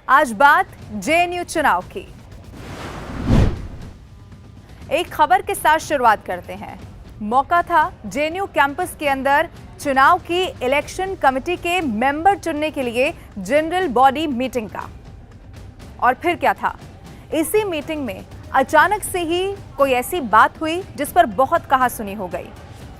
आज बात जेएनयू चुनाव की। एक खबर के साथ शुरुआत करते हैं। मौका था जेएनयू कैंपस के अंदर चुनाव की इलेक्शन कमेटी के मेंबर चुनने के लिए जनरल बॉडी मीटिंग का। और फिर क्या था, इसी मीटिंग में अचानक से ही कोई ऐसी बात हुई जिस पर बहुत कहासुनी हो गई।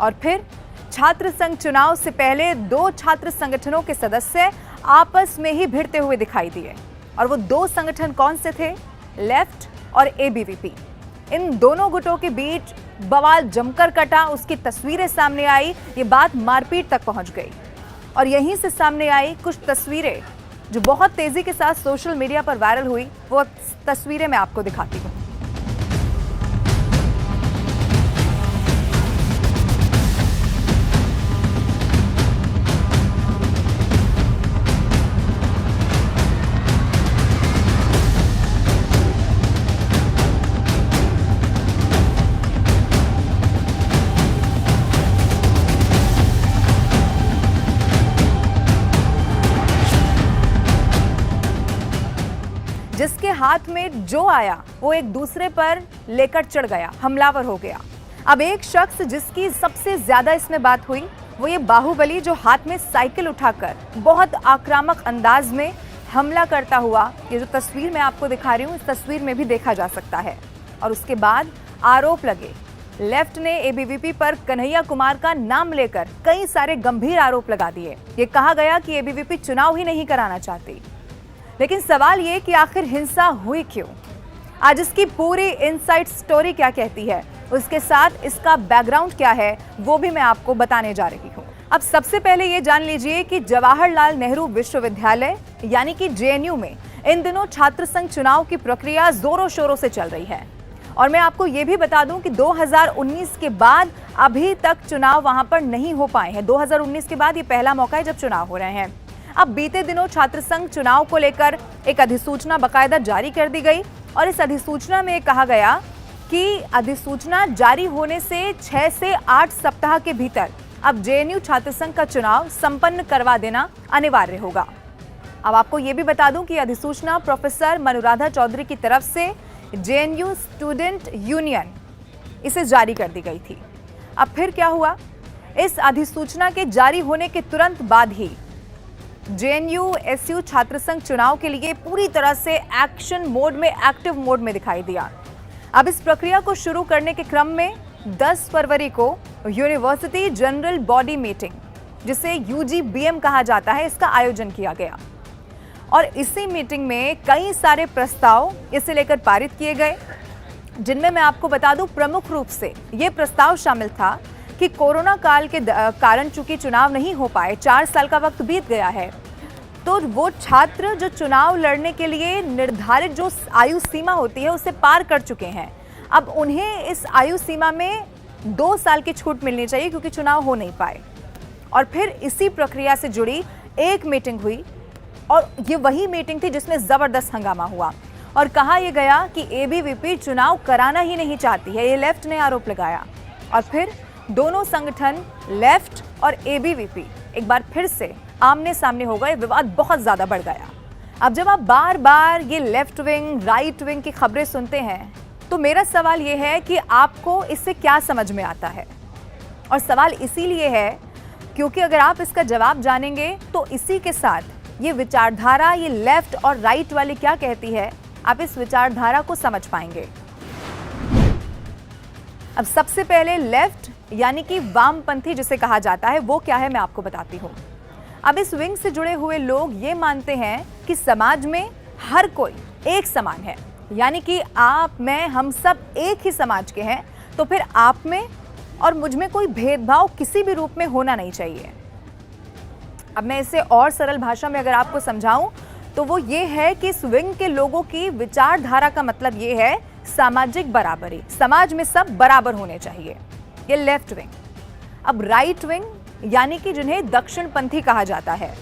और फिर छात्र संघ चुनाव से पहले दो छात्र संगठनों के सदस्य आपस में ही भिड़ते हुए दिखाई दिए। और वो दो संगठन कौन से थे? लेफ्ट और एबीवीपी। इन दोनों गुटों के बीच बवाल जमकर कटा, उसकी तस्वीरें सामने आई, ये बात मारपीट तक पहुंच गई। और यहीं से सामने आई कुछ तस्वीरें जो बहुत तेजी के साथ सोशल मीडिया पर वायरल हुई। वो तस्वीरें मैं आपको दिखाती हूँ। जिसके हाथ में जो आया वो एक दूसरे पर लेकर चढ़ गया, हमलावर हो गया। अब एक शख्स जिसकी सबसे ज्यादा इसमें बात हुई वो ये बाहुबली, जो हाथ में साइकिल उठाकर बहुत आक्रामक अंदाज में हमला करता हुआ, ये जो तस्वीर मैं आपको दिखा रही हूँ इस तस्वीर में भी देखा जा सकता है। और उसके बाद आरोप लगे। लेफ्ट ने एबीवीपी पर कन्हैया कुमार का नाम लेकर कई सारे गंभीर आरोप लगा दिए। ये कहा गया कि एबीवीपी चुनाव ही नहीं कराना चाहती। लेकिन सवाल ये कि आखिर हिंसा हुई क्यों? आज इसकी पूरी इनसाइड स्टोरी क्या कहती है, उसके साथ इसका बैकग्राउंड क्या है, वो भी मैं आपको बताने जा रही हूँ। अब सबसे पहले ये जान लीजिए कि जवाहरलाल नेहरू विश्वविद्यालय यानी कि जेएनयू में इन दिनों छात्र संघ चुनाव की प्रक्रिया जोरों शोरों से चल रही है। और मैं आपको ये भी बता दूं कि 2019 के बाद अभी तक चुनाव वहां पर नहीं हो पाए हैं। 2019 के बाद ये पहला मौका है जब चुनाव हो रहे हैं। अब बीते दिनों छात्र संघ चुनाव को लेकर एक अधिसूचना बकायदा जारी कर दी गई। और इस अधिसूचना में कहा गया कि अधिसूचना जारी होने से 6 से 8 सप्ताह के भीतर अब जेएनयू छात्र संघ का चुनाव संपन्न करवा देना अनिवार्य होगा। अब आपको ये भी बता दूं कि अधिसूचना प्रोफेसर मनुराधा चौधरी की तरफ से जेएनयू स्टूडेंट यूनियन इसे जारी कर दी गई थी। अब फिर क्या हुआ, इस अधिसूचना के जारी होने के तुरंत बाद ही जेएनयू एसयू छात्र संघ चुनाव के लिए पूरी तरह से एक्शन मोड में, एक्टिव मोड में दिखाई दिया। अब इस प्रक्रिया को शुरू करने के क्रम में 10 फरवरी को यूनिवर्सिटी जनरल बॉडी मीटिंग, जिसे यूजीबीएम कहा जाता है, इसका आयोजन किया गया। और इसी मीटिंग में कई सारे प्रस्ताव इसे लेकर पारित किए गए, जिनमें मैं आपको बता दूं प्रमुख रूप से ये प्रस्ताव शामिल था कि कोरोना काल के कारण चूंकि चुनाव नहीं हो पाए, 4 साल का वक्त बीत गया है, तो वो छात्र जो चुनाव लड़ने के लिए निर्धारित जो आयु सीमा होती है उसे पार कर चुके हैं, अब उन्हें इस आयु सीमा में 2 साल की छूट मिलनी चाहिए क्योंकि चुनाव हो नहीं पाए। और फिर इसी प्रक्रिया से जुड़ी एक मीटिंग हुई और ये वही मीटिंग थी जिसमें जबरदस्त हंगामा हुआ और कहा यह गया कि एबीवीपी चुनाव कराना ही नहीं चाहती है, ये लेफ्ट ने आरोप लगाया। और फिर दोनों संगठन लेफ्ट और एबीवीपी एक बार फिर से आमने सामने हो गए, विवाद बहुत ज्यादा बढ़ गया। अब जब आप बार बार ये लेफ्ट विंग राइट विंग की खबरें सुनते हैं तो मेरा सवाल ये है कि आपको इससे क्या समझ में आता है। और सवाल इसीलिए है क्योंकि अगर आप इसका जवाब जानेंगे तो इसी के साथ ये विचारधारा, ये लेफ्ट और राइट वाली क्या कहती है, आप इस विचारधारा को समझ पाएंगे। अब सबसे पहले लेफ्ट यानी कि वामपंथी जिसे कहा जाता है वो क्या है मैं आपको बताती हूँ। अब इस विंग से जुड़े हुए लोग ये मानते हैं कि समाज में हर कोई एक समान है, यानी कि आप, मैं, हम सब एक ही समाज के हैं, तो फिर आप में और मुझ में कोई भेदभाव किसी भी रूप में होना नहीं चाहिए। अब मैं इसे और सरल भाषा में अगर आपको समझाऊं तो वो ये है कि इस विंग के लोगों की विचारधारा का मतलब ये है सामाजिक बराबरी, समाज में सब बराबर होने चाहिए, ये लेफ्ट विंग। अब राइट विंग यानी कि जिन्हें दक्षिणपंथी कहा जाता है,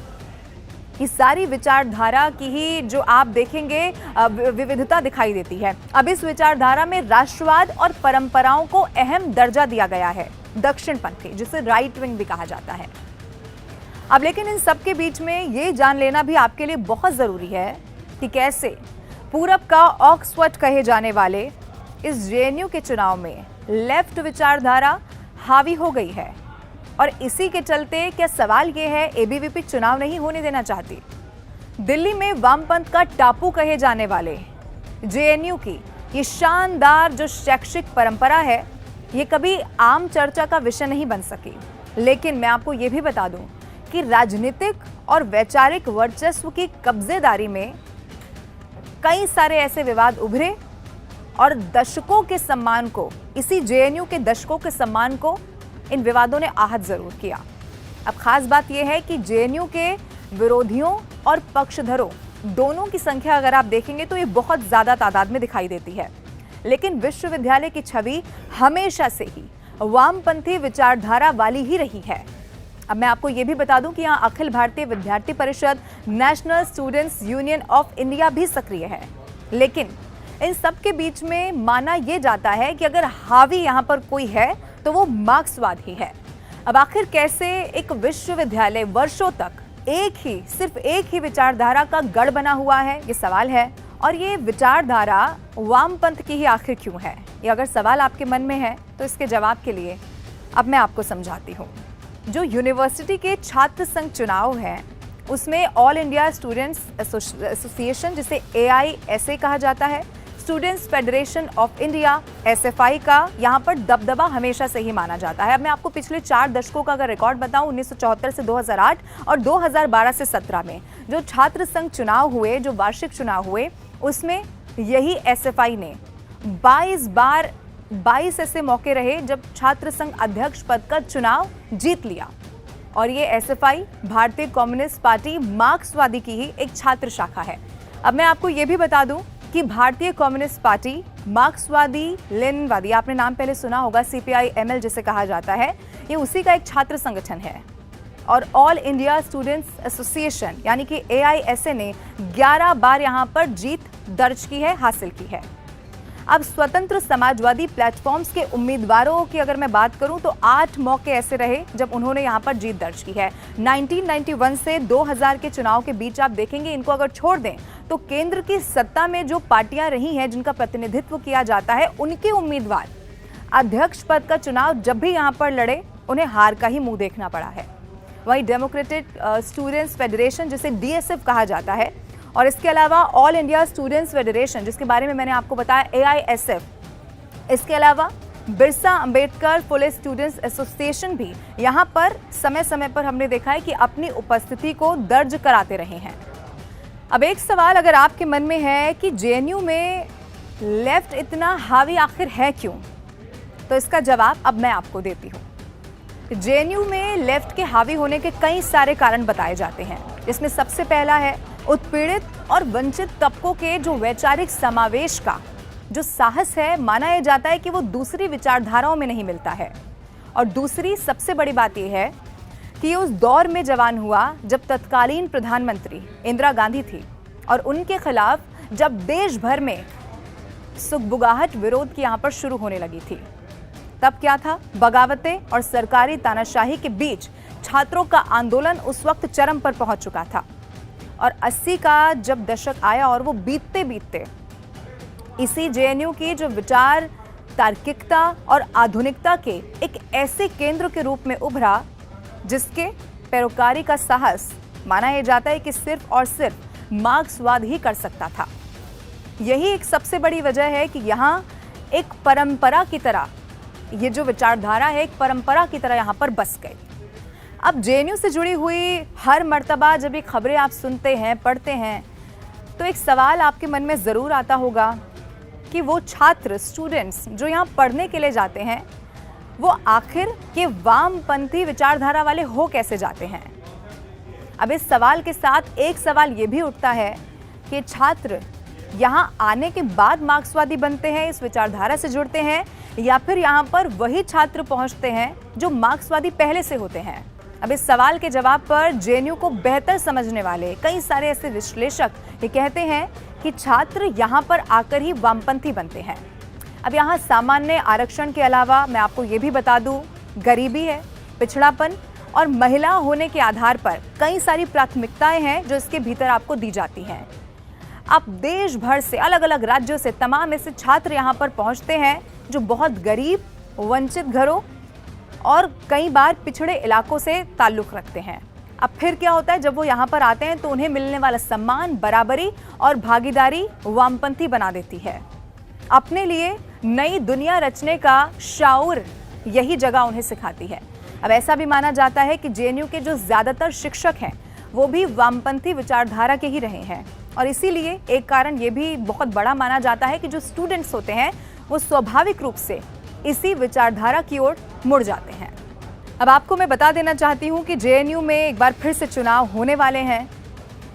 इस सारी विचारधारा की ही जो आप देखेंगे विविधता दिखाई देती है। अब इस विचारधारा में राष्ट्रवाद और परंपराओं को अहम दर्जा दिया गया है, दक्षिणपंथी, जिसे राइट विंग भी कहा जाता है। अब लेकिन इन सब के बीच में ये जान लेना भी आपके लिए बहुत जरूरी है कि कैसे पूरब का ऑक्सफोर्ड कहे जाने वाले इस जेएनयू के चुनाव में लेफ्ट विचारधारा हावी हो गई है। और इसी के चलते क्या सवाल ये है, एबीवीपी चुनाव नहीं होने देना चाहती। दिल्ली में वामपंथ का टापू कहे जाने वाले जेएनयू की ये शानदार जो शैक्षिक परंपरा है, ये कभी आम चर्चा का विषय नहीं बन सकी। लेकिन मैं आपको ये भी बता दूं कि राजनीतिक और वैचारिक वर्चस्व की कब्जेदारी में कई सारे ऐसे विवाद उभरे और दशकों के सम्मान को, इसी जेएनयू के दशकों के सम्मान को इन विवादों ने आहत जरूर किया। अब खास बात यह है कि जेएनयू के विरोधियों और पक्षधरों दोनों की संख्या अगर आप देखेंगे तो ये बहुत ज्यादा तादाद में दिखाई देती है। लेकिन विश्वविद्यालय की छवि हमेशा से ही वामपंथी विचारधारा वाली ही रही है। अब मैं आपको ये भी बता दूं कि यहाँ अखिल भारतीय विद्यार्थी परिषद, national students union of India भी सक्रिय है। लेकिन इन सब के बीच में माना यह जाता है कि अगर हावी यहाँ पर कोई है तो वो मार्क्सवाद ही है। अब आखिर कैसे एक विश्वविद्यालय वर्षों तक सिर्फ एक ही विचारधारा का गढ़ बना हुआ है, ये सवाल है। और ये विचारधारा वामपंथ की ही आखिर क्यों है, ये अगर सवाल आपके मन में है तो इसके जवाब के लिए अब मैं आपको समझाती हूँ। जो यूनिवर्सिटी के छात्र संघ चुनाव है उसमें ऑल इंडिया स्टूडेंट्स एसोसिएशन, जिसे AISA कहा जाता है, students federation of India SFI का यहाँ पर दबदबा हमेशा से ही माना जाता है। अब मैं आपको पिछले 4 दशकों का अगर रिकॉर्ड बताऊं, 1974 से 2008 और 2012 से 17 में जो छात्र संघ चुनाव हुए, जो वार्षिक चुनाव हुए, उसमें यही SFI ने 22 ऐसे मौके रहे जब छात्र संघ अध्यक्ष पद का चुनाव जीत लिया। और ये SFI भारतीय कम्युनिस्ट पार्टी मार्क्सवादी की ही एक छात्र शाखा है। अब मैं आपको ये भी बता दूं कि भारतीय कम्युनिस्ट पार्टी मार्क्सवादी लेनिनवादी, आपने नाम पहले सुना होगा, CPI-ML जिसे कहा जाता है, ये उसी का एक छात्र संगठन है। और ऑल इंडिया स्टूडेंट्स एसोसिएशन यानी कि AISA ने 11 बार यहाँ पर जीत दर्ज की है, हासिल की है। अब स्वतंत्र समाजवादी प्लेटफॉर्म्स के उम्मीदवारों की अगर मैं बात करूं तो 8 मौके ऐसे रहे जब उन्होंने यहां पर जीत दर्ज की है। 1991 से 2000 के चुनाव के बीच आप देखेंगे, इनको अगर छोड़ दें तो केंद्र की सत्ता में जो पार्टियां रही हैं जिनका प्रतिनिधित्व किया जाता है, उनके उम्मीदवार अध्यक्ष पद का चुनाव जब भी यहां पर लड़े उन्हें हार का ही मुंह देखना पड़ा है। वहीं डेमोक्रेटिक स्टूडेंट्स फेडरेशन, जिसे DSF कहा जाता है, और इसके अलावा ऑल इंडिया स्टूडेंट्स फेडरेशन, जिसके बारे में मैंने आपको बताया, AISF, इसके अलावा Birsa Ambedkar police students association भी यहाँ पर समय समय पर हमने देखा है कि अपनी उपस्थिति को दर्ज कराते रहे हैं। अब एक सवाल अगर आपके मन में है कि जेएनयू में लेफ्ट इतना हावी आखिर है क्यों, तो इसका जवाब अब मैं आपको देती हूँ। जेएनयू में लेफ्ट के हावी होने के कई सारे कारण बताए जाते हैं, जिसमें सबसे पहला है उत्पीड़ित और वंचित तबकों के जो वैचारिक समावेश का जो साहस है, माना यह जाता है कि वो दूसरी विचारधाराओं में नहीं मिलता है। और दूसरी सबसे बड़ी बात यह है कि उस दौर में जवान हुआ जब तत्कालीन प्रधानमंत्री इंदिरा गांधी थी और उनके खिलाफ जब देश भर में सुगबुगाहट विरोध की यहाँ पर शुरू होने लगी थी। तब क्या था, बगावतें और सरकारी तानाशाही के बीच छात्रों का आंदोलन उस वक्त चरम पर पहुंच चुका था। और 80 का जब दशक आया और वो बीतते बीतते इसी जेएनयू की जो विचार तार्किकता और आधुनिकता के एक ऐसे केंद्र के रूप में उभरा जिसके पैरोकारी का साहस माना यह जाता है कि सिर्फ और सिर्फ मार्क्सवाद ही कर सकता था। यही एक सबसे बड़ी वजह है कि यहाँ एक परंपरा की तरह ये जो विचारधारा है, एक परंपरा की तरह यहाँ पर बस गई। अब जेएनयू से जुड़ी हुई हर मर्तबा जब ये खबरें आप सुनते हैं, पढ़ते हैं, तो एक सवाल आपके मन में ज़रूर आता होगा कि वो छात्र, स्टूडेंट्स जो यहाँ पढ़ने के लिए जाते हैं, वो आखिर के वामपंथी विचारधारा वाले हो कैसे जाते हैं। अब इस सवाल के साथ एक सवाल ये भी उठता है कि छात्र यहाँ आने के बाद मार्क्सवादी बनते हैं, इस विचारधारा से जुड़ते हैं, या फिर यहाँ पर वही छात्र पहुँचते हैं जो मार्क्सवादी पहले से होते हैं। अब इस सवाल के जवाब पर जेएनयू को बेहतर समझने वाले कई सारे ऐसे विश्लेषक ये कहते हैं कि छात्र यहाँ पर आकर ही वामपंथी बनते हैं। अब यहाँ सामान्य आरक्षण के अलावा मैं आपको ये भी बता दूँ, गरीबी है, पिछड़ापन और महिला होने के आधार पर कई सारी प्राथमिकताएं हैं जो इसके भीतर आपको दी जाती हैं। अब देश भर से, अलग अलग राज्यों से तमाम ऐसे छात्र यहाँ पर पहुँचते हैं जो बहुत गरीब, वंचित घरों और कई बार पिछड़े इलाकों से ताल्लुक़ रखते हैं। अब फिर क्या होता है, जब वो यहाँ पर आते हैं तो उन्हें मिलने वाला सम्मान, बराबरी और भागीदारी वामपंथी बना देती है। अपने लिए नई दुनिया रचने का शाऊर यही जगह उन्हें सिखाती है। अब ऐसा भी माना जाता है कि जेएनयू के जो ज़्यादातर शिक्षक हैं वो भी वामपंथी विचारधारा के ही रहे हैं, और इसीलिए एक कारण ये भी बहुत बड़ा माना जाता है कि जो स्टूडेंट्स होते हैं वो स्वाभाविक रूप से इसी विचारधारा की ओर मुड़ जाते हैं। अब आपको मैं बता देना चाहती हूँ कि जेएनयू में एक बार फिर से चुनाव होने वाले हैं,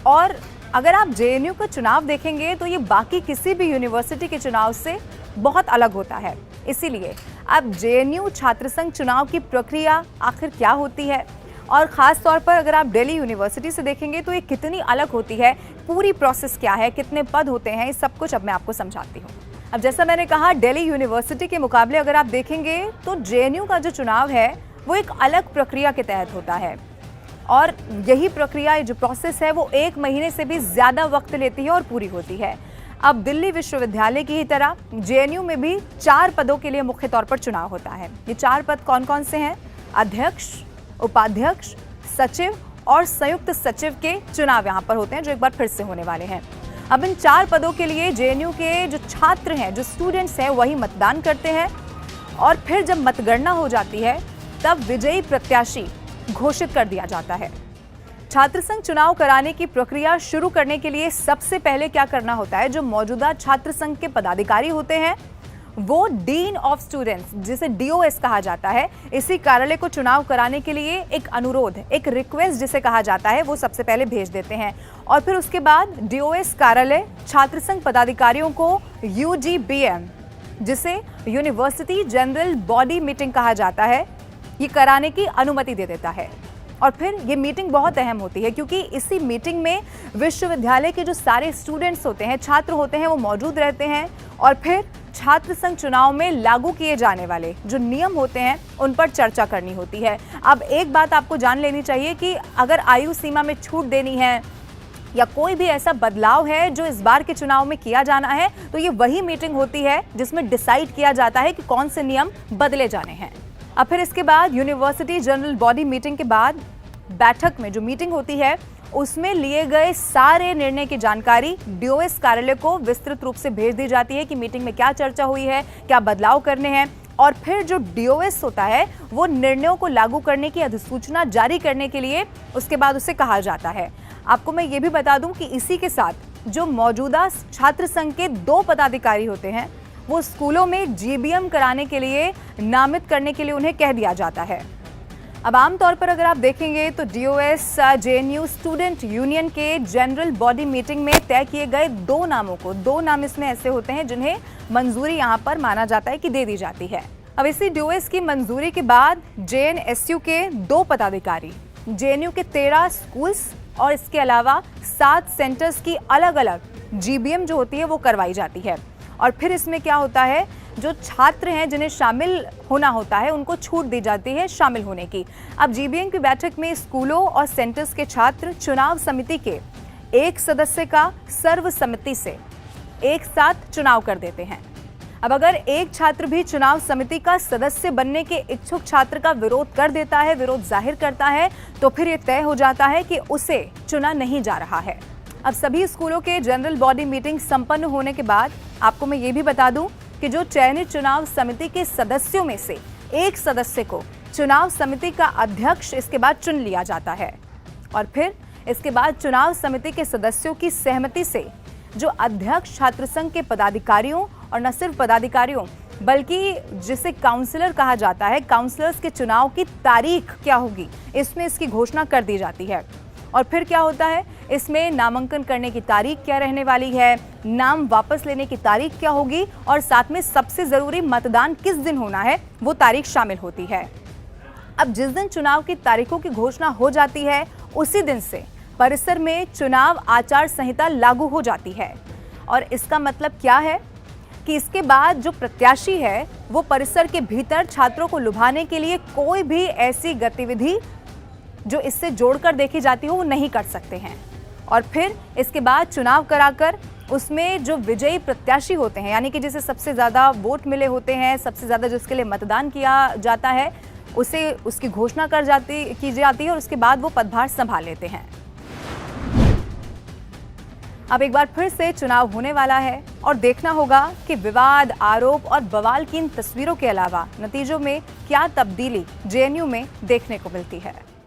और अगर आप जेएनयू का चुनाव देखेंगे तो ये बाकी किसी भी यूनिवर्सिटी के चुनाव से बहुत अलग होता है। इसीलिए अब जेएनयू छात्र संघ चुनाव की प्रक्रिया आखिर क्या होती है, और ख़ास तौर पर अगर आप दिल्ली यूनिवर्सिटी से देखेंगे तो ये कितनी अलग होती है, पूरी प्रोसेस क्या है, कितने पद होते हैं, ये सब कुछ अब मैं आपको समझाती हूँ। अब जैसा मैंने कहा, दिल्ली यूनिवर्सिटी के मुकाबले अगर आप देखेंगे तो जेएनयू का जो चुनाव है वो एक अलग प्रक्रिया के तहत होता है, और यही प्रक्रिया, जो प्रोसेस है वो 1 महीने से भी ज़्यादा वक्त लेती है और पूरी होती है। अब दिल्ली विश्वविद्यालय की ही तरह जेएनयू में भी 4 पदों के लिए मुख्य तौर पर चुनाव होता है। ये 4 पद कौन कौन से हैं? अध्यक्ष, उपाध्यक्ष, सचिव और संयुक्त सचिव के चुनाव यहाँ पर होते हैं, जो एक बार फिर से होने वाले हैं। अब इन 4 पदों के लिए जेएनयू के जो छात्र हैं, जो स्टूडेंट्स हैं, वही मतदान करते हैं, और फिर जब मतगणना हो जाती है तब विजयी प्रत्याशी घोषित कर दिया जाता है। छात्र संघ चुनाव कराने की प्रक्रिया शुरू करने के लिए सबसे पहले क्या करना होता है, जो मौजूदा छात्र संघ के पदाधिकारी होते हैं वो डीन ऑफ स्टूडेंट्स, जिसे डीओएस कहा जाता है, इसी कार्यालय को चुनाव कराने के लिए एक अनुरोध, एक रिक्वेस्ट जिसे कहा जाता है, वो सबसे पहले भेज देते हैं, और फिर उसके बाद डीओएस कार्यालय छात्र संघ पदाधिकारियों को यूजीबीएम, जिसे यूनिवर्सिटी जनरल बॉडी मीटिंग कहा जाता है, ये कराने की अनुमति दे देता है। और फिर ये मीटिंग बहुत अहम होती है, क्योंकि इसी मीटिंग में विश्वविद्यालय के जो सारे स्टूडेंट्स होते हैं, छात्र होते हैं, वो मौजूद रहते हैं, और फिर छात्र संघ चुनाव में लागू किए जाने वाले जो नियम होते हैं उन पर चर्चा करनी होती है। अब एक बात आपको जान लेनी चाहिए कि अगर आयु सीमा में छूट देनी है या कोई भी ऐसा बदलाव है जो इस बार के चुनाव में किया जाना है, तो ये वही मीटिंग होती है जिसमें डिसाइड किया जाता है कि कौन से नियम बदले जाने हैं। अब फिर इसके बाद यूनिवर्सिटी जनरल बॉडी मीटिंग के बाद बैठक में जो मीटिंग होती है उसमें लिए गए सारे निर्णय की जानकारी डीओएस कार्यालय को विस्तृत रूप से भेज दी जाती है कि मीटिंग में क्या चर्चा हुई है, क्या बदलाव करने हैं, और फिर जो डीओएस होता है वो निर्णयों को लागू करने की अधिसूचना जारी करने के लिए उसके बाद उसे कहा जाता है। आपको मैं ये भी बता दूं कि इसी के साथ जो मौजूदा छात्र संघ के 2 पदाधिकारी होते हैं वो स्कूलों में जीबीएम कराने के लिए नामित करने के लिए उन्हें कह दिया जाता है। अब आमतौर पर अगर आप देखेंगे तो डीओएस जेएनयू स्टूडेंट यूनियन के जनरल बॉडी मीटिंग में तय किए गए 2 नामों को, 2 नाम इसमें ऐसे होते हैं जिन्हें मंजूरी यहाँ पर माना जाता है कि दे दी जाती है। अब इसी डीओएस की मंजूरी के बाद जेएनएसयू के 2 पदाधिकारी, जेएनयू के 13 स्कूल्स और इसके अलावा 7 सेंटर्स की अलग अलग जीबीएम जो होती है वो करवाई जाती है। और फिर इसमें क्या होता है, जो छात्र हैं जिन्हें शामिल होना होता है उनको छूट दी जाती है शामिल होने की। अब जीबीएम की बैठक में स्कूलों और सेंटर्स के छात्र चुनाव समिति के 1 सदस्य का सर्वसम्मति से एक साथ चुनाव कर देते हैं। अब अगर एक छात्र भी चुनाव समिति का सदस्य बनने के इच्छुक छात्र का विरोध कर देता है, विरोध जाहिर करता है, तो फिर ये तय हो जाता है कि उसे चुना नहीं जा रहा है। अब सभी स्कूलों के जनरल बॉडी मीटिंग संपन्न होने के बाद आपको मैं ये भी बता दूं कि जो चयनित चुनाव समिति के सदस्यों में से एक सदस्य को चुनाव समिति का अध्यक्ष इसके बाद चुन लिया जाता है, और फिर इसके बाद चुनाव समिति के सदस्यों की सहमति से जो अध्यक्ष छात्र संघ के पदाधिकारियों, और न सिर्फ पदाधिकारियों बल्कि जिसे काउंसलर कहा जाता है, काउंसलर्स के चुनाव की तारीख क्या होगी इसमें इसकी घोषणा कर दी जाती है। और फिर क्या होता है, इसमें नामांकन करने की तारीख क्या रहने वाली है, नाम वापस लेने की तारीख क्या होगी, और साथ में सबसे ज़रूरी मतदान किस दिन होना है वो तारीख शामिल होती है। अब जिस दिन चुनाव की तारीखों की घोषणा हो जाती है उसी दिन से परिसर में चुनाव आचार संहिता लागू हो जाती है। और इसका मतलब क्या है कि इसके बाद जो प्रत्याशी है वो परिसर के भीतर छात्रों को लुभाने के लिए कोई भी ऐसी गतिविधि जो इससे जोड़कर देखी जाती हो वो नहीं कर सकते हैं। और फिर इसके बाद चुनाव कराकर उसमें जो विजयी प्रत्याशी होते हैं, यानी कि जिसे सबसे ज़्यादा वोट मिले होते हैं, सबसे ज़्यादा जिसके लिए मतदान किया जाता है, उसे उसकी घोषणा की जाती है और उसके बाद वो पदभार संभाल लेते हैं। अब एक बार फिर से चुनाव होने वाला है और देखना होगा कि विवाद, आरोप और बवाल की इन तस्वीरों के अलावा नतीजों में क्या तब्दीली जेएनयू में देखने को मिलती है।